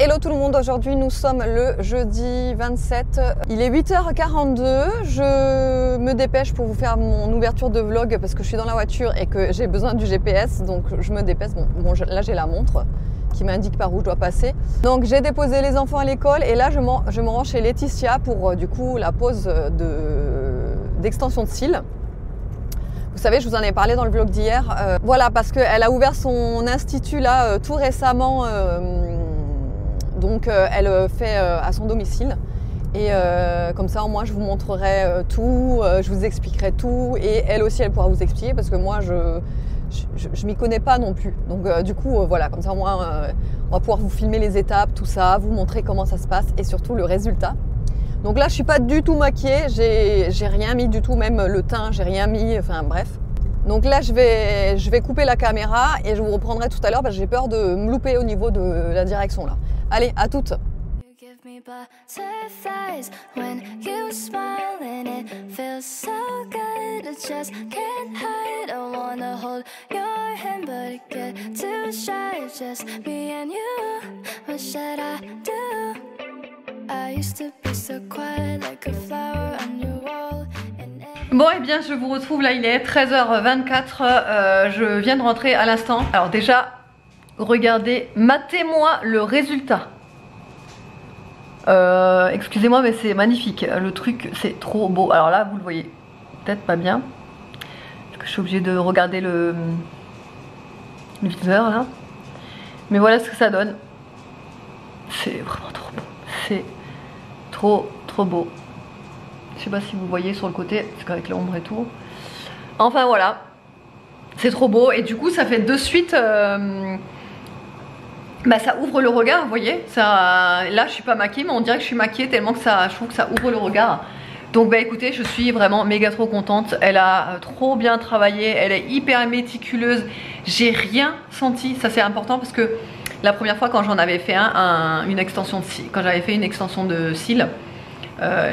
Hello tout le monde, aujourd'hui nous sommes le jeudi 27, il est 8h42, je me dépêche pour vous faire mon ouverture de vlog parce que je suis dans la voiture et que j'ai besoin du GPS, donc je me dépêche. Là j'ai la montre qui m'indique par où je dois passer. Donc j'ai déposé les enfants à l'école et là je me rends chez Laetitia pour du coup la pause d'extension de cils. Vous savez, je vous en ai parlé dans le vlog d'hier. Voilà, parce qu'elle a ouvert son institut là tout récemment. Donc elle fait à son domicile et comme ça au moins je vous montrerai tout, je vous expliquerai tout et elle aussi elle pourra vous expliquer parce que moi je m'y connais pas non plus. Donc du coup voilà, comme ça au moins on va pouvoir vous filmer les étapes, tout ça, vous montrer comment ça se passe et surtout le résultat. Donc là je suis pas du tout maquillée, j'ai rien mis du tout, même le teint j'ai rien mis, enfin bref. Donc là je vais couper la caméra et je vous reprendrai tout à l'heure parce que j'ai peur de me louper au niveau de la direction là. Allez, à toutes. Bon et bien je vous retrouve là, il est 13h24, je viens de rentrer à l'instant. Alors déjà, regardez, matez-moi le résultat. Excusez-moi mais c'est magnifique, le truc c'est trop beau. Alors là vous le voyez peut-être pas bien, parce que je suis obligée de regarder le viseur là. Mais voilà ce que ça donne. C'est vraiment trop beau, c'est trop beau. Je sais pas si vous voyez sur le côté, parce qu'avec l'ombre et tout. Enfin voilà, c'est trop beau et du coup ça fait de suite, ça ouvre le regard, vous voyez. Ça, là je suis pas maquillée mais on dirait que je suis maquillée tellement que je trouve que ça ouvre le regard. Donc bah écoutez, je suis vraiment méga trop contente. Elle a trop bien travaillé, elle est hyper méticuleuse. J'ai rien senti, ça c'est important parce que la première fois quand j'en avais fait une extension de cils, quand j'avais fait une extension de cils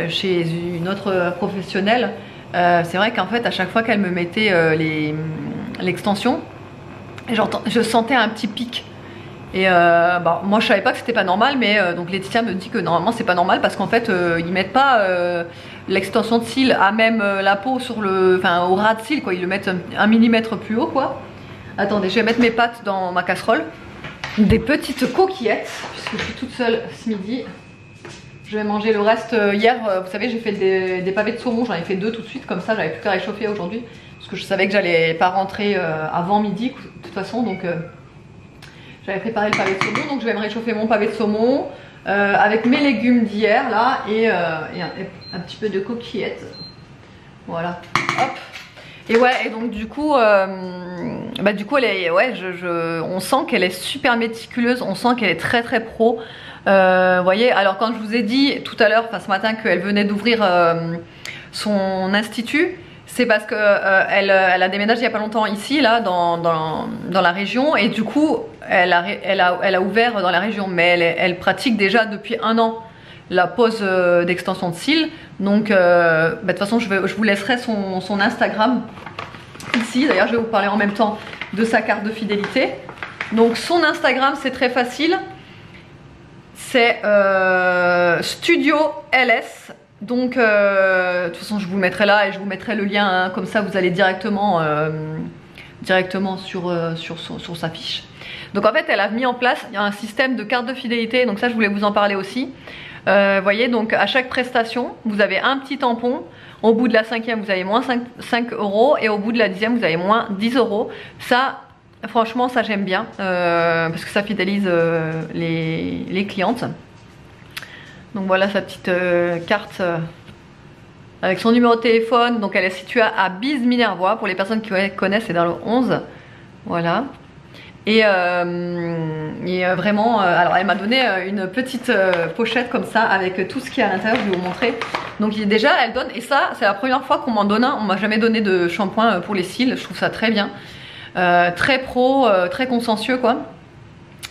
chez une autre professionnelle, c'est vrai qu'en fait à chaque fois qu'elle me mettait l'extension, je sentais un petit pic. Et moi je savais pas que c'était pas normal, mais donc Laetitia me dit que normalement c'est pas normal parce qu'en fait ils mettent pas l'extension de cils à même la peau sur au ras de cils quoi, ils le mettent un millimètre plus haut quoi. Attendez, je vais mettre mes pâtes dans ma casserole. Des petites coquillettes puisque je suis toute seule ce midi. Je vais manger le reste. Hier, vous savez, j'ai fait des pavés de saumon, j'en ai fait 2 tout de suite, comme ça j'avais plus qu'à réchauffer aujourd'hui. Parce que je savais que j'allais pas rentrer avant midi, de toute façon, donc j'avais préparé le pavé de saumon. Donc je vais me réchauffer mon pavé de saumon avec mes légumes d'hier, là, et un petit peu de coquillettes. Voilà, hop. Et ouais, et donc du coup, elle est, ouais, on sent qu'elle est super méticuleuse, on sent qu'elle est très pro. Voyez, alors quand je vous ai dit tout à l'heure, ce matin, qu'elle venait d'ouvrir son institut, c'est parce que elle a déménagé il n'y a pas longtemps ici, là, dans la région, et du coup, elle a ouvert dans la région, mais elle pratique déjà depuis 1 an la pose d'extension de cils. Donc, de toute façon, je vous laisserai son Instagram ici. D'ailleurs, je vais vous parler en même temps de sa carte de fidélité. Donc, son Instagram, c'est très facile. C'est Studio LS. Donc de toute façon je vous le mettrai là et je vous mettrai le lien, hein, comme ça vous allez directement sur sa fiche. Donc en fait elle a mis en place un système de carte de fidélité, donc ça je voulais vous en parler aussi. Voyez, donc à chaque prestation vous avez un petit tampon, au bout de la 5e vous avez moins 5 € et au bout de la 10e vous avez moins 10 €. Ça franchement ça j'aime bien parce que ça fidélise les clientes. Donc voilà sa petite carte avec son numéro de téléphone. Donc elle est située à Bise Minervois, pour les personnes qui connaissent, c'est dans le 11. Voilà. Et vraiment, alors elle m'a donné une petite pochette comme ça avec tout ce qu'il y a à l'intérieur, je vais vous montrer. Donc déjà elle donne, et ça c'est la première fois qu'on m'en donne un, on m'a jamais donné de shampoing pour les cils, je trouve ça très bien. Très pro, très consciencieux quoi.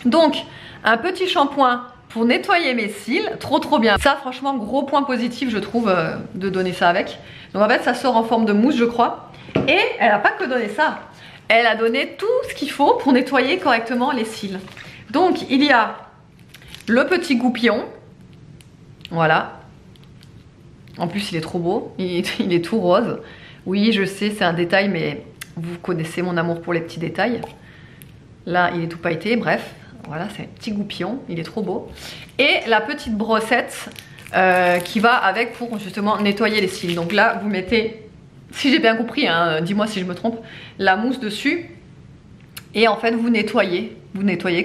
Donc un petit shampoing pour nettoyer mes cils, trop bien. Ça franchement gros point positif je trouve de donner ça avec. Donc en fait ça sort en forme de mousse je crois. Et elle n'a pas que donné ça, elle a donné tout ce qu'il faut pour nettoyer correctement les cils. Donc il y a le petit goupillon. Voilà. En plus il est trop beau, il est tout rose. Oui je sais c'est un détail mais vous connaissez mon amour pour les petits détails. Là il est tout pailleté, bref. Voilà c'est un petit goupillon, il est trop beau. Et la petite brossette qui va avec pour justement nettoyer les cils. Donc là vous mettez, si j'ai bien compris, hein, dis-moi si je me trompe, la mousse dessus. Et en fait vous nettoyez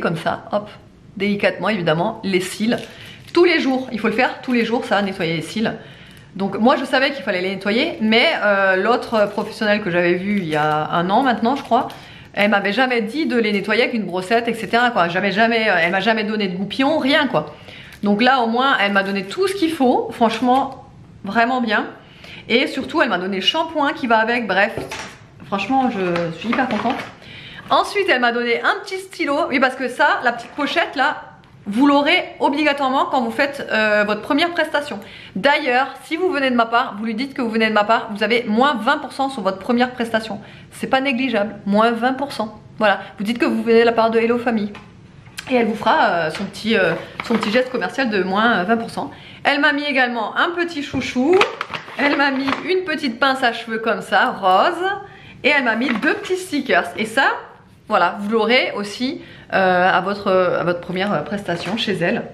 comme ça, hop, délicatement évidemment, les cils. Tous les jours, il faut le faire tous les jours ça, nettoyer les cils. Donc moi je savais qu'il fallait les nettoyer, mais l'autre professionnelle que j'avais vue il y a un an maintenant je crois, elle m'avait jamais dit de les nettoyer avec une brossette etc. quoi. Elle m'a jamais donné de goupillon, rien quoi. Donc là au moins elle m'a donné tout ce qu'il faut, franchement vraiment bien. Et surtout elle m'a donné le shampoing qui va avec, bref, franchement je suis hyper contente. Ensuite elle m'a donné un petit stylo, oui parce que ça, la petite pochette là, vous l'aurez obligatoirement quand vous faites votre première prestation. D'ailleurs, si vous venez de ma part, vous lui dites que vous venez de ma part, vous avez moins 20% sur votre première prestation. C'est pas négligeable, moins 20%. Voilà, vous dites que vous venez de la part de Hello Famille. Et elle vous fera son petit geste commercial de moins 20%. Elle m'a mis également un petit chouchou. Elle m'a mis une petite pince à cheveux comme ça, rose. Et elle m'a mis 2 petits stickers. Et ça, voilà, vous l'aurez aussi à votre première prestation chez elle.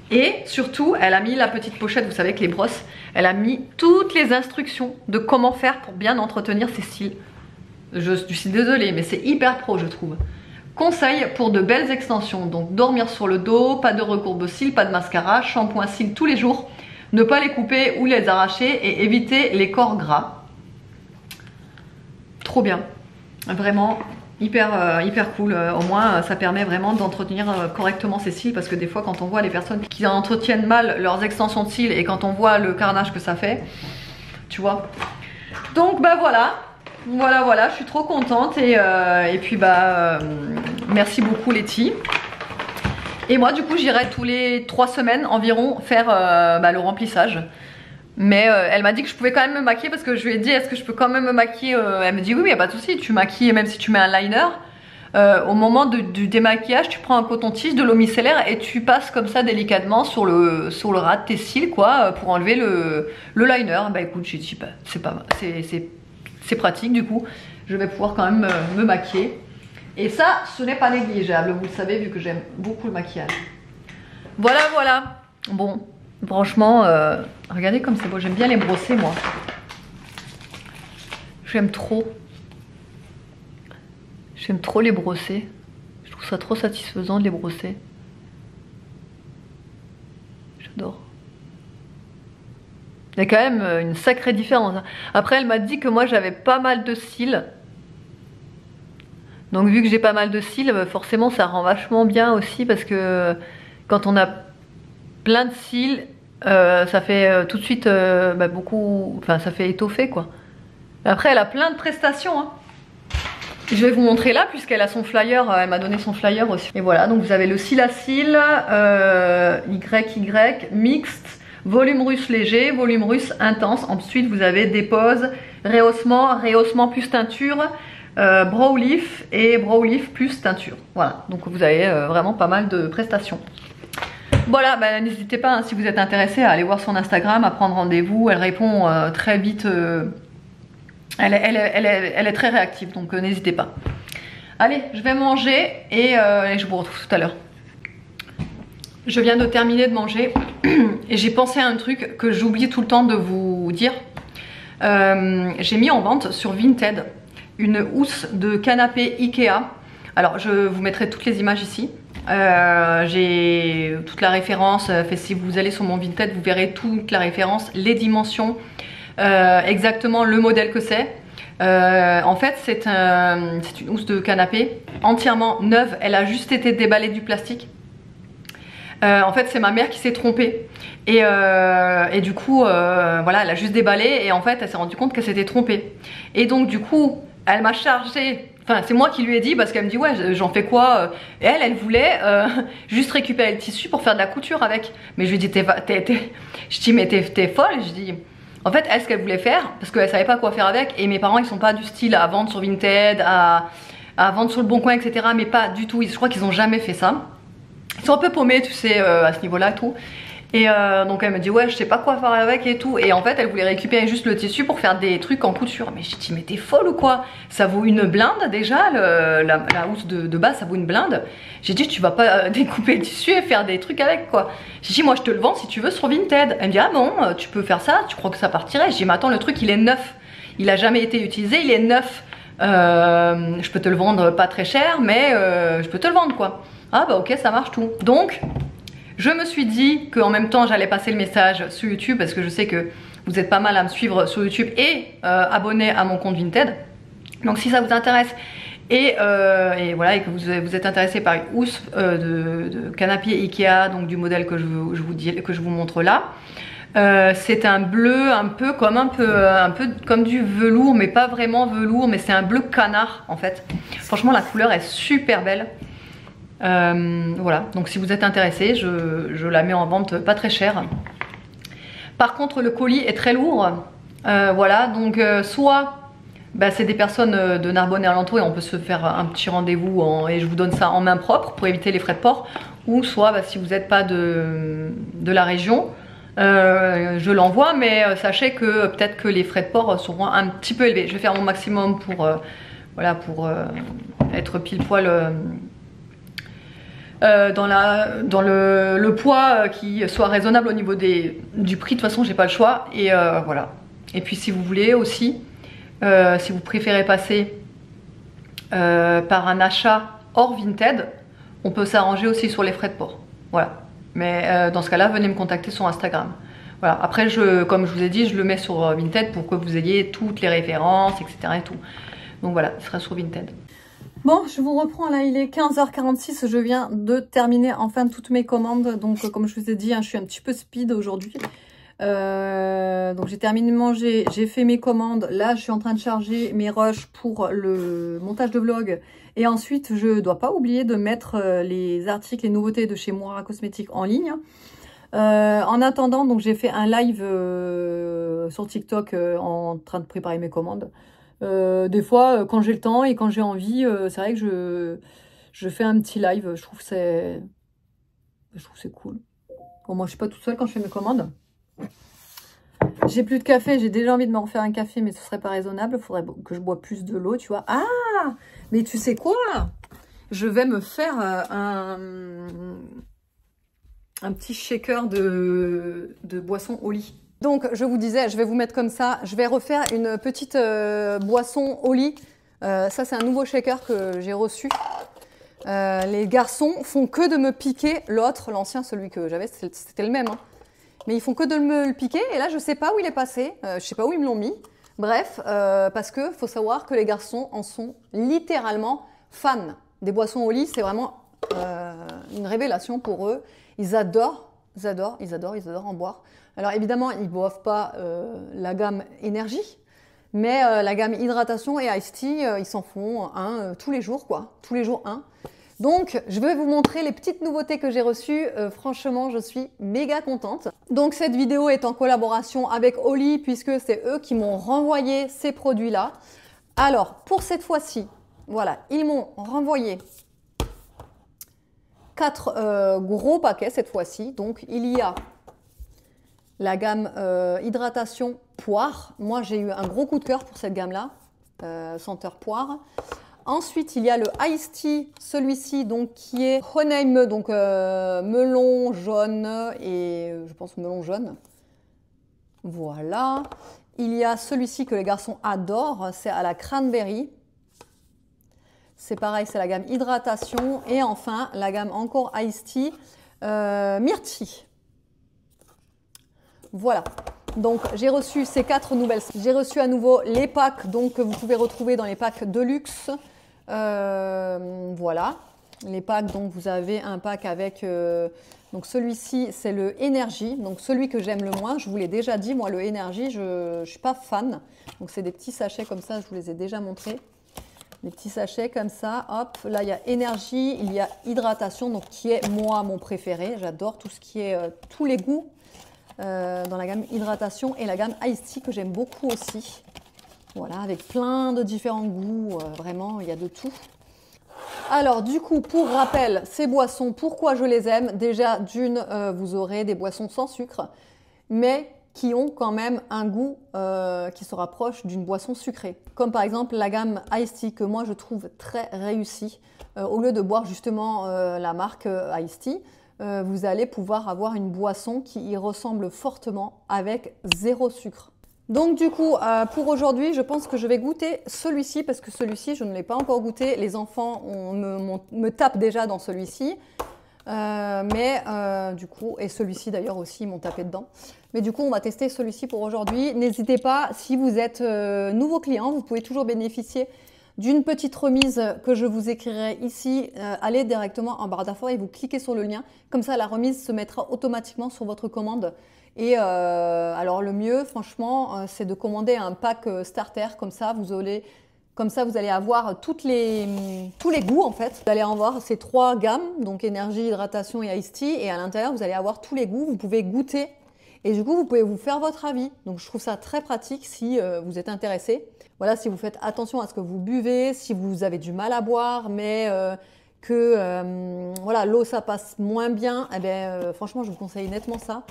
Et surtout, elle a mis la petite pochette, vous savez que les brosses, elle a mis toutes les instructions de comment faire pour bien entretenir ses cils. Je suis désolée, mais c'est hyper pro, je trouve. Conseil pour de belles extensions, donc dormir sur le dos, pas de recourbe-cils, pas de mascara, shampoing cils tous les jours, ne pas les couper ou les arracher et éviter les corps gras. Trop bien, vraiment. Hyper cool, au moins ça permet vraiment d'entretenir correctement ses cils parce que des fois quand on voit les personnes qui entretiennent mal leurs extensions de cils et quand on voit le carnage que ça fait, tu vois. Donc bah voilà, je suis trop contente et puis bah merci beaucoup Letty. Et moi du coup j'irai tous les 3 semaines environ faire le remplissage. Mais elle m'a dit que je pouvais quand même me maquiller parce que je lui ai dit est-ce que je peux quand même me maquiller. Elle me dit oui, y a pas de souci, tu maquilles même si tu mets un liner. Au moment du démaquillage, tu prends un coton-tige, de l'eau micellaire et tu passes comme ça délicatement sur le ras de tes cils quoi, pour enlever le liner. Bah écoute, j'ai dit bah, c'est pratique du coup, je vais pouvoir quand même me maquiller. Et ça, ce n'est pas négligeable, vous le savez vu que j'aime beaucoup le maquillage. Voilà. Bon. Franchement, regardez comme c'est beau, j'aime bien les brosser moi. J'aime trop les brosser. Je trouve ça trop satisfaisant de les brosser. J'adore. Il y a quand même une sacrée différence. Après elle m'a dit que moi j'avais pas mal de cils. Donc vu que j'ai pas mal de cils, forcément ça rend vachement bien aussi parce que quand on a plein de cils, ça fait tout de suite beaucoup, enfin ça fait étoffer quoi. Après elle a plein de prestations hein. Je vais vous montrer là puisqu'elle a son flyer, elle m'a donné son flyer aussi. Et voilà, donc vous avez le cil à cils, YY, mixte, volume russe léger, volume russe intense. Ensuite vous avez dépose, rehaussement plus teinture, brow lift et brow lift plus teinture. Voilà, donc vous avez vraiment pas mal de prestations. Voilà, bah, n'hésitez pas hein, si vous êtes intéressé à aller voir son Instagram, à prendre rendez-vous. Elle répond très vite, elle est très réactive, donc n'hésitez pas. Allez, je vais manger et je vous retrouve tout à l'heure. Je viens de terminer de manger et j'ai pensé à un truc que j'oublie tout le temps de vous dire. J'ai mis en vente sur Vinted une housse de canapé Ikea. Alors je vous mettrai toutes les images ici. J'ai toute la référence, si vous allez sur mon Vinted vous verrez toute la référence, les dimensions, exactement le modèle que c'est. En fait c'est une housse de canapé entièrement neuve, elle a juste été déballée du plastique. En fait c'est ma mère qui s'est trompée et du coup voilà, elle a juste déballé et en fait elle s'est rendue compte qu'elle s'était trompée et donc du coup elle m'a chargé. Enfin, c'est moi qui lui ai dit parce qu'elle me dit ouais j'en fais quoi. Et elle voulait juste récupérer le tissu pour faire de la couture avec. Mais je lui ai dit je dis mais t'es folle. Je dis en fait elle ce qu'elle voulait faire parce qu'elle savait pas quoi faire avec. Et mes parents ils sont pas du style à vendre sur Vinted, à vendre sur le Bon Coin etc. Mais pas du tout, je crois qu'ils ont jamais fait ça. Ils sont un peu paumés, tu sais, à ce niveau-là et tout. Et donc elle me dit ouais je sais pas quoi faire avec et tout. Et en fait elle voulait récupérer juste le tissu pour faire des trucs en couture. Mais j'ai dit mais t'es folle ou quoi? Ça vaut une blinde déjà, la housse de base ça vaut une blinde. J'ai dit tu vas pas découper le tissu et faire des trucs avec quoi. J'ai dit moi je te le vends si tu veux sur Vinted. Elle me dit ah bon tu peux faire ça, tu crois que ça partirait? J'ai dit mais attends le truc il est neuf. Il a jamais été utilisé, il est neuf. Je peux te le vendre pas très cher mais je peux te le vendre quoi. Ah bah ok ça marche tout. Donc je me suis dit qu'en même temps j'allais passer le message sur YouTube parce que je sais que vous êtes pas mal à me suivre sur YouTube et abonné à mon compte Vinted. Donc si ça vous intéresse et voilà et que vous êtes intéressé par une housse de canapé Ikea, donc du modèle que je vous montre là. C'est un bleu un peu comme du velours mais pas vraiment velours, mais c'est un bleu canard en fait. Franchement la couleur est super belle. Voilà, donc si vous êtes intéressé, je la mets en vente pas très cher. Par contre le colis est très lourd. Voilà, donc soit bah, c'est des personnes de Narbonne et alentour et on peut se faire un petit rendez-vous et je vous donne ça en main propre pour éviter les frais de port. Ou soit bah, si vous n'êtes pas de la région, je l'envoie, mais sachez que peut-être que les frais de port seront un petit peu élevés. Je vais faire mon maximum pour, voilà, pour être pile poil dans le poids qui soit raisonnable au niveau du prix. De toute façon j'ai pas le choix et voilà. Et puis si vous voulez aussi, si vous préférez passer par un achat hors Vinted, on peut s'arranger aussi sur les frais de port. Voilà. Mais dans ce cas là venez me contacter sur Instagram. Voilà. Après comme je vous ai dit, je le mets sur Vinted pour que vous ayez toutes les références etc et tout. Donc voilà, il sera sur Vinted. Bon, je vous reprends là, il est 15h46, je viens de terminer enfin toutes mes commandes. Donc comme je vous ai dit, hein, je suis un petit peu speed aujourd'hui. Donc j'ai terminé de manger, j'ai fait mes commandes. Là, je suis en train de charger mes rushs pour le montage de vlog. Et ensuite, je dois pas oublier de mettre les articles, les nouveautés de chez Moira Cosmétiques en ligne. En attendant, donc j'ai fait un live sur TikTok en train de préparer mes commandes. Des fois, quand j'ai le temps et quand j'ai envie, c'est vrai que je fais un petit live. Je trouve que c'est cool. Bon, moi, je suis pas toute seule quand je fais mes commandes. J'ai plus de café. J'ai déjà envie de me refaire un café, mais ce serait pas raisonnable. Il faudrait que je bois plus de l'eau, tu vois. Ah, mais tu sais quoi? Je vais me faire un petit shaker de boisson au lit. Donc, je vous disais, je vais vous mettre comme ça. Je vais refaire une petite boisson au lit. Ça, c'est un nouveau shaker que j'ai reçu. Les garçons font que de me piquer l'autre. L'ancien, celui que j'avais, c'était le même. Hein. Mais ils font que de me le piquer. Et là, je ne sais pas où il est passé. Je ne sais pas où ils me l'ont mis. Bref, parce qu'il faut savoir que les garçons en sont littéralement fans. Des boissons au lit, c'est vraiment une révélation pour eux. Ils adorent en boire. Alors évidemment, ils ne boivent pas la gamme énergie, mais la gamme hydratation et iced tea, ils s'en font un tous les jours, quoi. Tous les jours un. Donc, je vais vous montrer les petites nouveautés que j'ai reçues. Franchement, je suis méga contente. Donc, cette vidéo est en collaboration avec Oli, puisque c'est eux qui m'ont renvoyé ces produits-là. Alors, pour cette fois-ci, voilà, ils m'ont renvoyé 4 gros paquets cette fois-ci. Donc, il y a la gamme hydratation poire. Moi, j'ai eu un gros coup de cœur pour cette gamme-là, senteur poire. Ensuite, il y a le Iced Tea, celui-ci donc qui est Honeim, donc melon jaune et je pense melon jaune. Voilà. Il y a celui-ci que les garçons adorent, c'est à la cranberry. C'est pareil, c'est la gamme hydratation. Et enfin, la gamme encore Iced Tea, myrtille. Voilà. Donc, j'ai reçu ces 4 nouvelles. J'ai reçu à nouveau les packs donc, que vous pouvez retrouver dans les packs de luxe. Voilà. Les packs, donc vous avez un pack avec... donc celui-ci, c'est le Energy. Donc celui que j'aime le moins. Je vous l'ai déjà dit, moi, le Energy, je ne suis pas fan. Donc c'est des petits sachets comme ça, je vous les ai déjà montrés. Des petits sachets comme ça. Hop, là, il y a Energy, il y a hydratation, donc qui est, moi, mon préféré. J'adore tout ce qui est... tous les goûts. Dans la gamme hydratation et la gamme Iced Tea que j'aime beaucoup aussi. Voilà, avec plein de différents goûts, vraiment, il y a de tout. Alors du coup, pour rappel, ces boissons, pourquoi je les aime? Déjà, d'une, vous aurez des boissons sans sucre, mais qui ont quand même un goût qui se rapproche d'une boisson sucrée. Comme par exemple la gamme Ice Tea, que moi je trouve très réussie. Au lieu de boire justement la marque Ice Tea, vous allez pouvoir avoir une boisson qui y ressemble fortement avec zéro sucre. Donc du coup, pour aujourd'hui, je pense que je vais goûter celui-ci parce que celui-ci, je ne l'ai pas encore goûté. Les enfants me tapent déjà dans celui-ci. Du coup, et celui-ci d'ailleurs aussi, ils m'ont tapé dedans. Mais du coup, on va tester celui-ci pour aujourd'hui. N'hésitez pas, si vous êtes nouveau client, vous pouvez toujours bénéficier d'une petite remise que je vous écrirai ici. Allez directement en barre d'infos et vous cliquez sur le lien. Comme ça, la remise se mettra automatiquement sur votre commande. Et alors le mieux, franchement, c'est de commander un pack starter. Comme ça, vous allez avoir tous les goûts en fait. Vous allez avoir ces 3 gammes, donc énergie, hydratation et Ice Tea. Et à l'intérieur, vous allez avoir tous les goûts. Vous pouvez goûter et du coup, vous pouvez vous faire votre avis. Donc je trouve ça très pratique si vous êtes intéressé. Voilà, si vous faites attention à ce que vous buvez, si vous avez du mal à boire, mais voilà, l'eau ça passe moins bien, eh bien, franchement, je vous conseille nettement ça.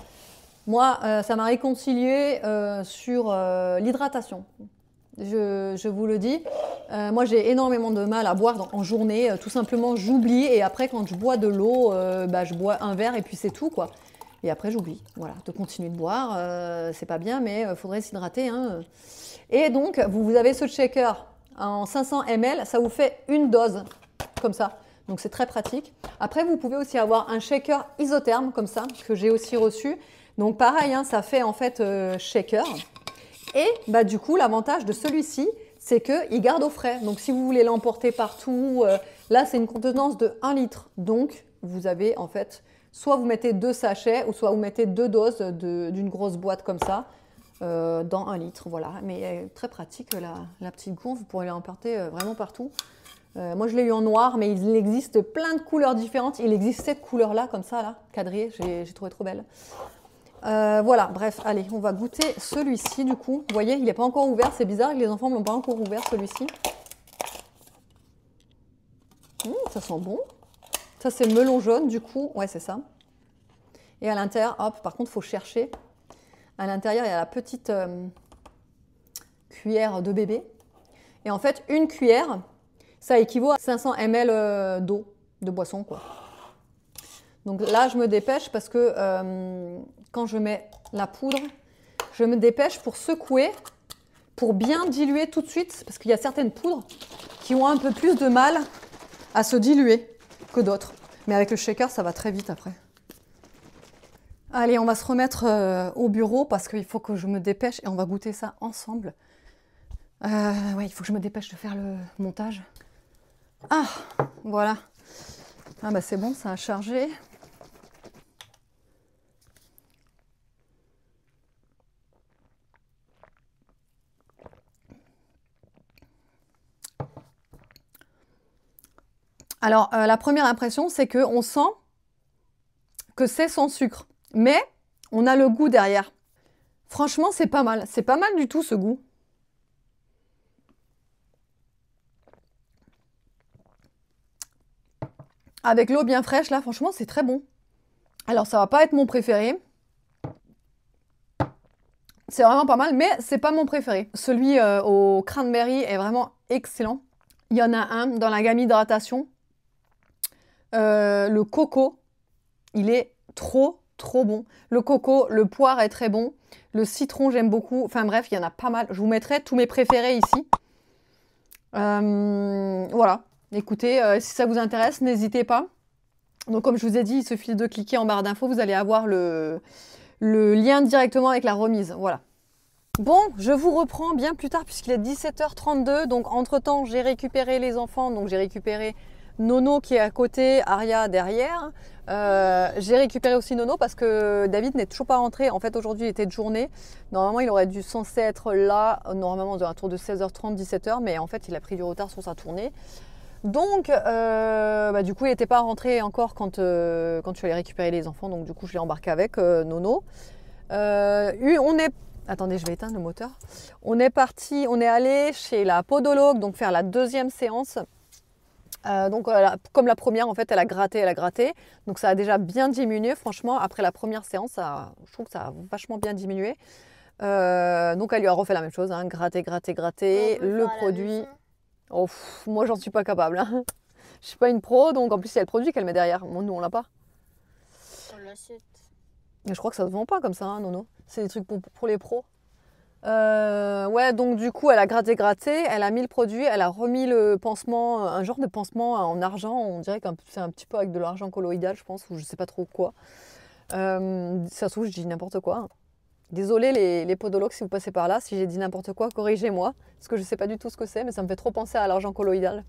Moi, ça m'a réconcilié sur l'hydratation. Je vous le dis. Moi, j'ai énormément de mal à boire en journée. Tout simplement, j'oublie. Et après, quand je bois de l'eau, je bois un verre et puis c'est tout, quoi. Et après, j'oublie. Voilà, de continuer de boire. C'est pas bien, mais il faudrait s'hydrater. Hein. Et donc, vous avez ce shaker en 500 ml. Ça vous fait une dose, comme ça. Donc, c'est très pratique. Après, vous pouvez aussi avoir un shaker isotherme, comme ça, que j'ai aussi reçu. Donc pareil, hein, ça fait en fait shaker. Et du coup, l'avantage de celui-ci, c'est qu'il garde au frais. Donc si vous voulez l'emporter partout, là c'est une contenance de 1 litre. Donc vous avez en fait, soit vous mettez 2 sachets, ou soit vous mettez 2 doses d'une grosse boîte comme ça, dans 1 litre. Voilà, mais très pratique la petite gourde, vous pourrez l'emporter vraiment partout. Moi je l'ai eu en noir, mais il existe plein de couleurs différentes. Il existe cette couleur-là, comme ça, là, quadrillée, j'ai trouvé trop belle. Voilà, bref, allez, on va goûter celui-ci du coup. Vous voyez, il n'est pas encore ouvert, c'est bizarre que les enfants ne l'ont pas encore ouvert celui-ci. Ça sent bon. Ça c'est melon jaune du coup, ouais c'est ça. Et à l'intérieur, hop, par contre il faut chercher. À l'intérieur il y a la petite cuillère de bébé. Et en fait une cuillère, ça équivaut à 500 ml d'eau, de boisson quoi. Donc là, je me dépêche parce que quand je mets la poudre, je me dépêche pour secouer, pour bien diluer tout de suite, parce qu'il y a certaines poudres qui ont un peu plus de mal à se diluer que d'autres. Mais avec le shaker, ça va très vite après. Allez, on va se remettre au bureau parce qu'il faut que je me dépêche et on va goûter ça ensemble. Ouais, il faut que je me dépêche de faire le montage. Ah, voilà. Ah bah c'est bon, ça a chargé. Alors, la première impression, c'est qu'on sent que c'est sans sucre. Mais on a le goût derrière. Franchement, c'est pas mal. C'est pas mal du tout, ce goût. Avec l'eau bien fraîche, là, franchement, c'est très bon. Alors, ça va pas être mon préféré. C'est vraiment pas mal, mais c'est pas mon préféré. Celui au cranberry est vraiment excellent. Il y en a un dans la gamme hydratation. Le coco, il est trop bon. Le coco, le poire est très bon. Le citron, j'aime beaucoup. Enfin bref, il y en a pas mal. Je vous mettrai tous mes préférés ici. Voilà. Écoutez, si ça vous intéresse, n'hésitez pas. Donc comme je vous ai dit, il suffit de cliquer en barre d'infos. Vous allez avoir le lien directement avec la remise. Voilà. Bon, je vous reprends bien plus tard puisqu'il est 17h32. Donc entre-temps, j'ai récupéré les enfants. Donc j'ai récupéré Nono qui est à côté, Aria derrière. J'ai récupéré aussi Nono parce que David n'est toujours pas rentré. En fait, aujourd'hui, il était de journée. Normalement, il aurait dû censé être là, normalement, à un tour de 16h30, 17h. Mais en fait, il a pris du retard sur sa tournée. Donc, du coup, il n'était pas rentré encore quand je suis allée récupérer les enfants. Donc, du coup, je l'ai embarqué avec Nono. Attendez, je vais éteindre le moteur. On est allé chez la podologue, donc faire la 2e séance. Donc comme la première, en fait, elle a gratté. Donc ça a déjà bien diminué. Franchement, après la première séance, je trouve que ça a vachement bien diminué. Donc elle lui a refait la même chose, hein, gratter. Le produit. Oh, moi, j'en suis pas capable. Hein. Je suis pas une pro, donc en plus, il y a le produit qu'elle met derrière. Bon, nous, on l'a pas. On l'achète. Je crois que ça se vend pas comme ça, hein, non. C'est des trucs pour les pros. Ouais, donc du coup, elle a gratté, elle a mis le produit, elle a remis le pansement, un genre de pansement en argent. On dirait que c'est un petit peu avec de l'argent colloïdal, je pense, ou je sais pas trop quoi. Ça se trouve, je dis n'importe quoi. Hein. Désolée les podologues si vous passez par là, si j'ai dit n'importe quoi, corrigez-moi, parce que je sais pas du tout ce que c'est, mais ça me fait trop penser à l'argent colloïdal.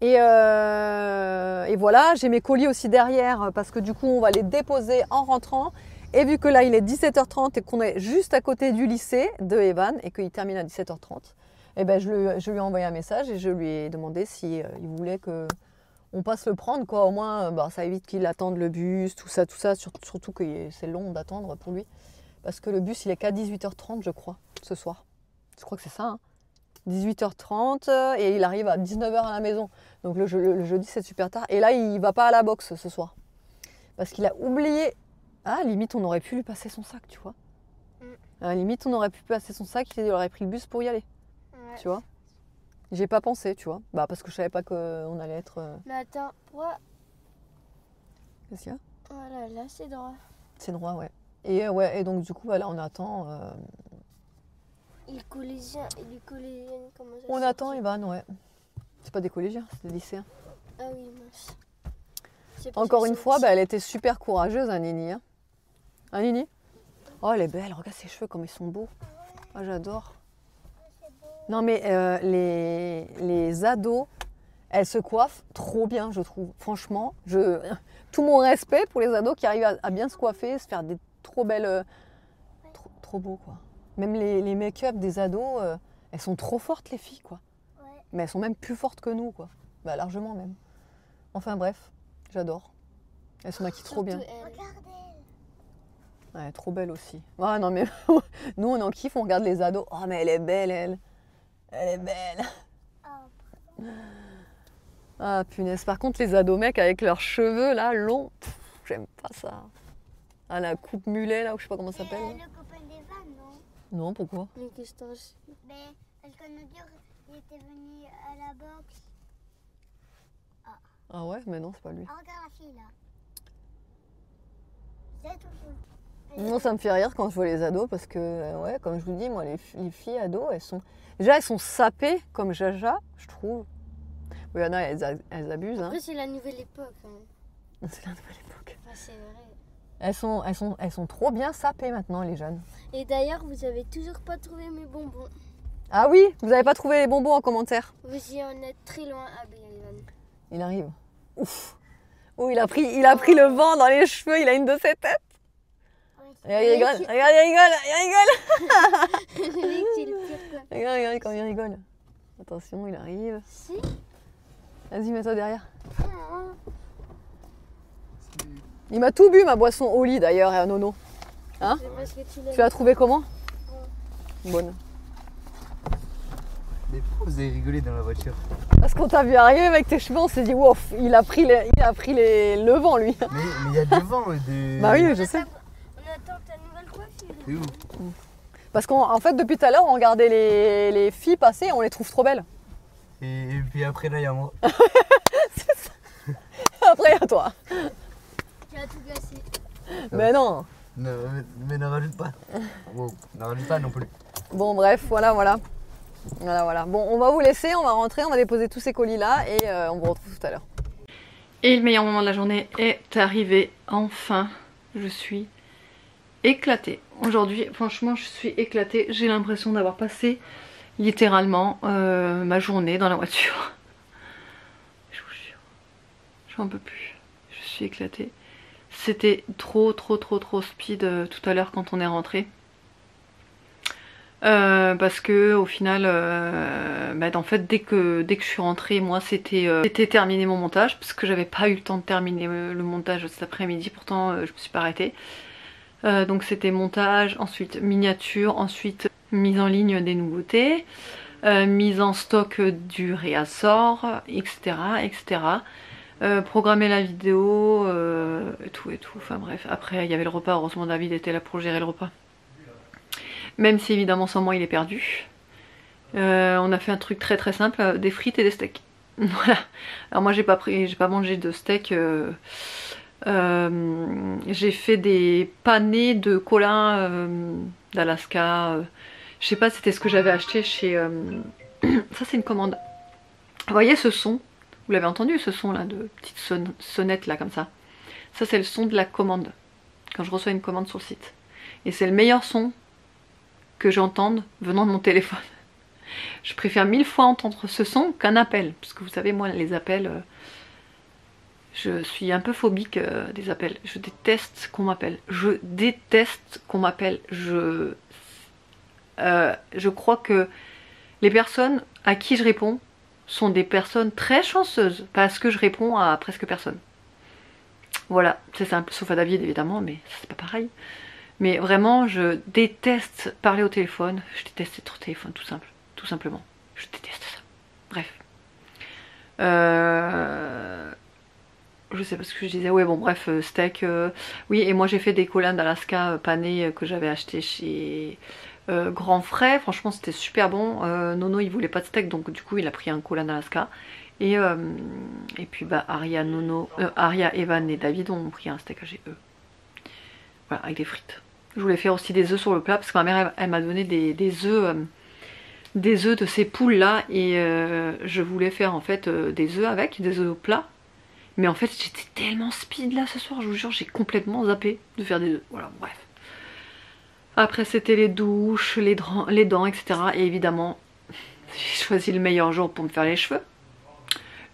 Et voilà, j'ai mes colis aussi derrière, parce que du coup, on va les déposer en rentrant. Et vu que là, il est 17h30 et qu'on est juste à côté du lycée de Evan et qu'il termine à 17h30, eh ben, je lui ai envoyé un message et je lui ai demandé si il voulait qu'on passe le prendre. Quoi. Au moins, ça évite qu'il attende le bus, tout ça. Surtout que c'est long d'attendre pour lui. Parce que le bus, il est qu'à 18h30, je crois, ce soir. Je crois que c'est ça. Hein. 18h30 et il arrive à 19h à la maison. Donc le jeudi, c'est super tard. Et là, il ne va pas à la boxe ce soir. Parce qu'il a oublié... Ah, limite, on aurait pu lui passer son sac, tu vois. Limite, on aurait pu passer son sac, il aurait pris le bus pour y aller. Ouais. Tu vois. J'ai pas pensé, tu vois. Parce que je savais pas qu'on allait être... Mais attends, pourquoi... Qu'est-ce qu'il y a? Voilà, là, c'est droit. C'est droit, ouais. Et donc, du coup, voilà, on attend... Les collégiens et les collégiennes, comment ça on attend Evan, ouais. C'est pas des collégiens, c'est des lycéens. Ah oui, mince. Encore une fois, elle était super courageuse, hein, Nini. Hein, Nini? Oh, elle est belle, regarde ses cheveux comme ils sont beaux. Oh, j'adore. Non, mais les ados, elles se coiffent trop bien, je trouve. Franchement, tout mon respect pour les ados qui arrivent à bien se coiffer, se faire des trop belles... trop beaux, quoi. Même les make-up des ados, elles sont trop fortes, les filles, quoi. Ouais. Mais elles sont même plus fortes que nous, quoi. Largement, même. Enfin, bref. J'adore. Elle se maquille trop bien. Ouais, trop belle aussi. Ah non mais nous on en kiffe, on regarde les ados. Oh mais elle est belle elle. Elle est belle. Ah punaise. Par contre les ados mecs avec leurs cheveux là longs, j'aime pas ça. Ah la coupe mulet là ou je sais pas comment ça s'appelle. Le copain d'Evan, non? Non, pourquoi? Mais qu'est-ce que Ben, parce qu'on nous dit qu'il était venu à la boxe. Ah ouais, mais non, c'est pas lui. Ah, regarde la fille là. C'est tout. Non, ça me fait rire quand je vois les ados parce que, ouais, comme je vous dis, moi, les filles ados, elles sont... Déjà, elles sont sapées comme Jaja, je trouve. Oui, il y en a, elles abusent. Hein. Après, c'est la nouvelle époque. Hein. C'est la nouvelle époque. Enfin, c'est vrai. Elles sont trop bien sapées maintenant, les jeunes. Et d'ailleurs, vous avez toujours pas trouvé mes bonbons. Ah oui, vous n'avez pas trouvé les bonbons en commentaire? Vous y en êtes très loin. Ah ben, Evan. Il arrive. Ouf. Oh, il a pris le vent dans les cheveux, il a une de ses têtes. Il rigole, regarde, il rigole. Regarde quand il rigole. Attention, il arrive. Si. Vas-y, mets-toi derrière. Il m'a tout bu, ma boisson au lit d'ailleurs, Nono. Hein? Tu l'as trouvé comment? Bonne. Mais pourquoi vous avez rigolé dans la voiture? Parce qu'on t'a vu arriver avec tes cheveux, on s'est dit, wow, il a pris le vent, lui. Mais il y a du vent. Bah oui, je sais. On attend ta nouvelle coiffure. C'est où? Parce qu'en fait, depuis tout à l'heure, on regardait les filles passer et on les trouve trop belles. Et puis après, là, il y a moi. C'est ça. Après, à toi. Tu as tout gâché. Mais non. Mais ne rajoute pas. Wow, ne rajoute pas non plus. Bon, bref, voilà. Bon, on va vous laisser, on va rentrer, on va déposer tous ces colis-là et on vous retrouve tout à l'heure. Et le meilleur moment de la journée est arrivé, enfin. Je suis éclatée. Aujourd'hui, franchement, je suis éclatée. J'ai l'impression d'avoir passé littéralement ma journée dans la voiture. Je vous jure, j'en peux plus. Je suis éclatée. C'était trop speed tout à l'heure quand on est rentré. Parce que au final, en fait, dès que je suis rentrée, moi c'était terminé mon montage, parce que j'avais pas eu le temps de terminer le montage cet après-midi, pourtant je me suis pas arrêtée. Donc c'était montage, ensuite miniature, ensuite mise en ligne des nouveautés. mise en stock du réassort, etc. etc. Programmer la vidéo, tout et tout, enfin bref. Après il y avait le repas, heureusement David était là pour gérer le repas. Même si évidemment sans moi il est perdu. On a fait un truc très très simple, des frites et des steaks. Voilà. Alors moi j'ai pas mangé de steak. J'ai fait des panés de colin d'Alaska. Je sais pas, c'était ce que j'avais acheté chez... Ça c'est une commande. Vous voyez ce son? Vous l'avez entendu ce son là, de petite sonnette là comme ça? Ça c'est le son de la commande. Quand je reçois une commande sur le site. Et c'est le meilleur son que j'entende venant de mon téléphone. Je préfère 1000 fois entendre ce son qu'un appel. Parce que vous savez, moi, les appels, je suis un peu phobique des appels. Je déteste qu'on m'appelle. Je déteste qu'on m'appelle. Je crois que les personnes à qui je réponds sont des personnes très chanceuses. Parce que je réponds à presque personne. Voilà, c'est simple. Sauf à David, évidemment, mais c'est pas pareil. Mais vraiment, je déteste parler au téléphone. Je déteste être au téléphone, tout simple. Tout simplement. Je déteste ça. Bref. Je sais pas ce que je disais. Ouais, bon, bref, steak. Oui, et moi j'ai fait des colins d'Alaska panés que j'avais acheté chez Grand Frais. Franchement, c'était super bon. Nono, il voulait pas de steak, donc du coup, il a pris un colin d'Alaska. Et puis, bah, Aria, Evan et David ont pris un steak chez eux. Voilà, avec des frites. Je voulais faire aussi des œufs sur le plat parce que ma mère elle m'a donné des œufs de ces poules là et je voulais faire en fait des œufs avec, des œufs au plat. Mais en fait j'étais tellement speed là ce soir, je vous jure, j'ai complètement zappé de faire des œufs. Voilà, bref. Après c'était les douches, les dents, etc. Et évidemment, j'ai choisi le meilleur jour pour me faire les cheveux.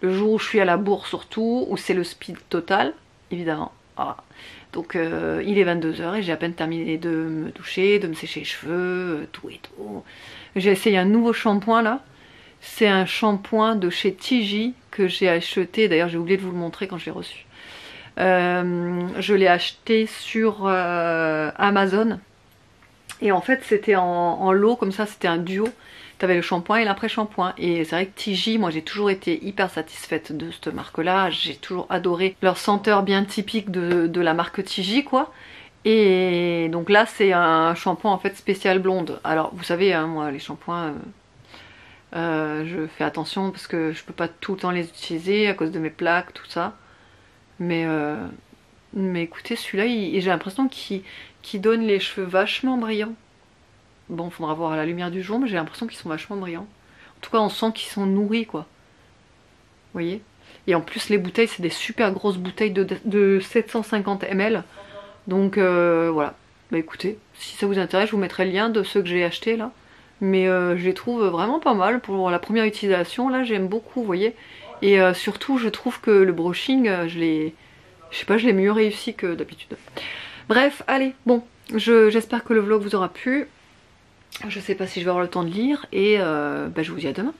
Le jour où je suis à la bourre surtout, où c'est le speed total, évidemment. Voilà. Donc il est 22 h et j'ai à peine terminé de me doucher, de me sécher les cheveux, tout et tout. J'ai essayé un nouveau shampoing là. C'est un shampoing de chez Tiji que j'ai acheté. D'ailleurs j'ai oublié de vous le montrer quand je l'ai reçu. Je l'ai acheté sur Amazon. Et en fait c'était en lot comme ça, c'était un duo. T'avais le shampoing et l'après-shampoing. Et c'est vrai que Tiji, moi j'ai toujours été hyper satisfaite de cette marque-là. J'ai toujours adoré leur senteur bien typique de la marque Tiji, quoi. Et donc là c'est un shampoing en fait spécial blonde. Alors vous savez, hein, moi les shampoings, je fais attention parce que je peux pas tout le temps les utiliser à cause de mes plaques, tout ça. Mais écoutez, celui-là, j'ai l'impression qu'il donne les cheveux vachement brillants. Bon, faudra voir à la lumière du jour, mais j'ai l'impression qu'ils sont vachement brillants. En tout cas, on sent qu'ils sont nourris, quoi. Vous voyez? Et en plus, les bouteilles, c'est des super grosses bouteilles de 750 ml. Donc, voilà. Bah écoutez, si ça vous intéresse, je vous mettrai le lien de ceux que j'ai achetés, là. Mais je les trouve vraiment pas mal pour la première utilisation. Là, j'aime beaucoup, vous voyez? Et surtout, je trouve que le brushing, je sais pas, je l'ai mieux réussi que d'habitude. Bref, allez, bon. J'espère que le vlog vous aura plu. Je sais pas si je vais avoir le temps de lire et bah, je vous dis à demain.